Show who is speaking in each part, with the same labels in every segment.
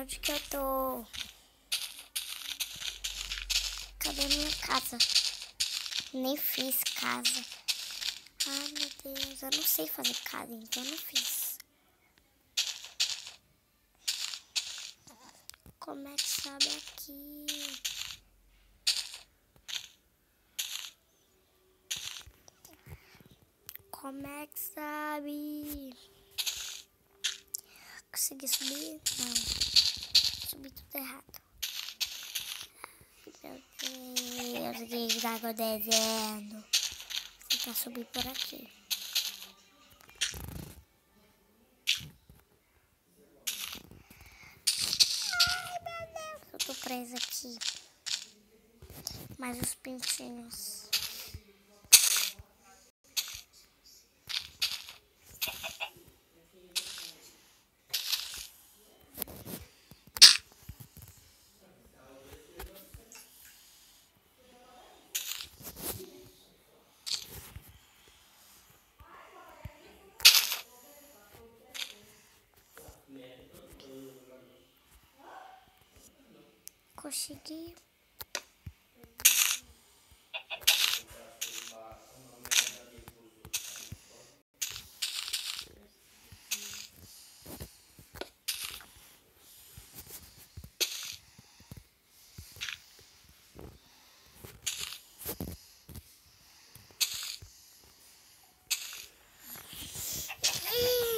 Speaker 1: Onde que eu tô? Cadê minha casa? Nem fiz casa. Ai, meu Deus, eu não sei fazer casa, então eu não fiz. Como é que sabe aqui? Como é que sabe? Consegui subir? Não. Subi tudo errado. Meu Deus, o que está acontecendo? Vou tentar subir por aqui. Ai, meu Deus. Eu tô presa aqui. Mais os pintinhos. Consegui.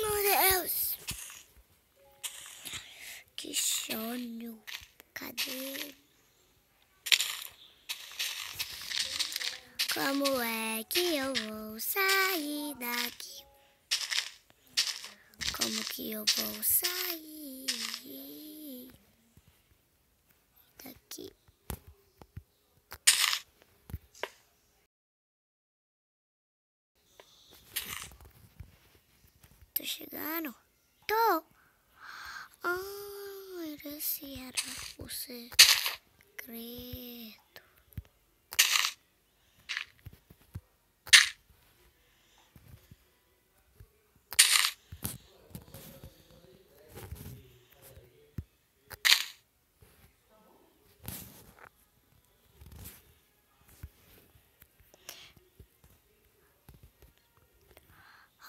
Speaker 1: Meu Deus. Que sono. Cadê? Como é que eu vou sair daqui? Como que eu vou sair daqui? Tô chegando? Tô! Esse era o segredo.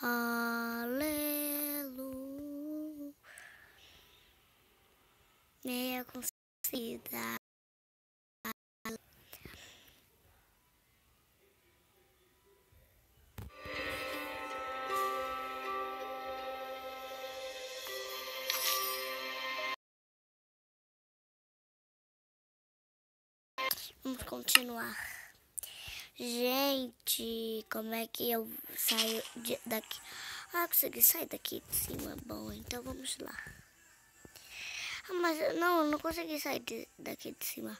Speaker 1: Aleluia. Meia conseguida. Vamos continuar. Gente, como é que eu saio daqui? Ah, consegui sair daqui de cima. Bom, então vamos lá. Ah, mas não, eu não consegui sair daqui de cima.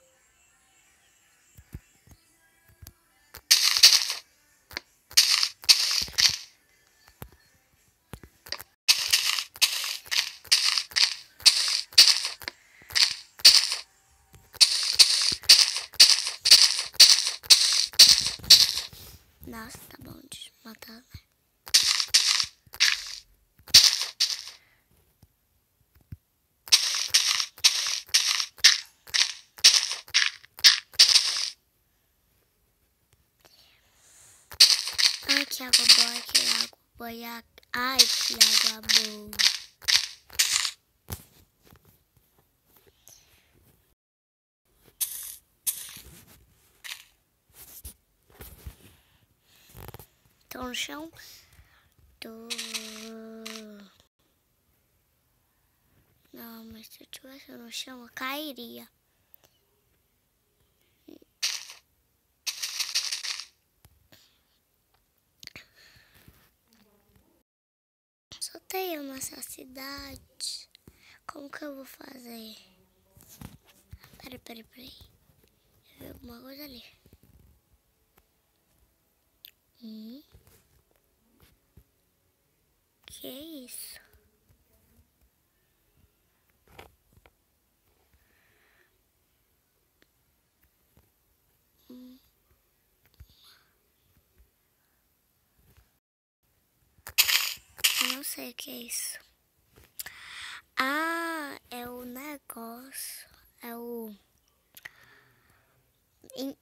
Speaker 1: Nossa, tá bom de matar, né? Ai, que água boa, que água boa. Ai, que água boa. Tô no chão. Tô... Não, mas se eu tivesse no chão, eu cairia. Só tem eu nessa cidade. Como que eu vou fazer? Peraí. Eu vi alguma coisa ali. Que é isso? Eu não sei o que é isso. Ah, é o negócio. É o... em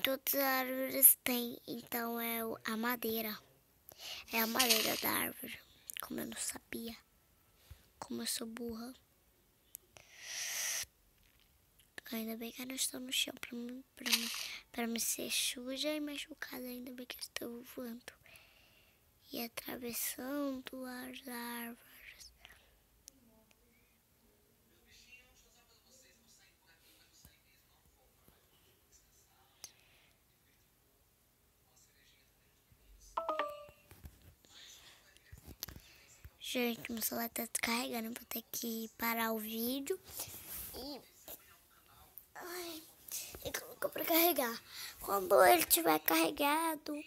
Speaker 1: todas as árvores tem. Então é a madeira. É a madeira da árvore. Como eu não sabia. Como eu sou burra. Ainda bem que eu não estou no chão pra me ser suja e machucada. Ainda bem que eu estou voando e atravessando as árvores. Gente, meu celular tá descarregando. Vou ter que parar o vídeo e colocar pra carregar. Quando ele tiver carregado,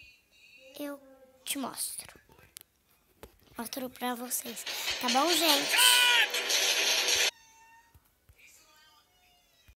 Speaker 1: eu te mostro. Mostro pra vocês. Tá bom, gente?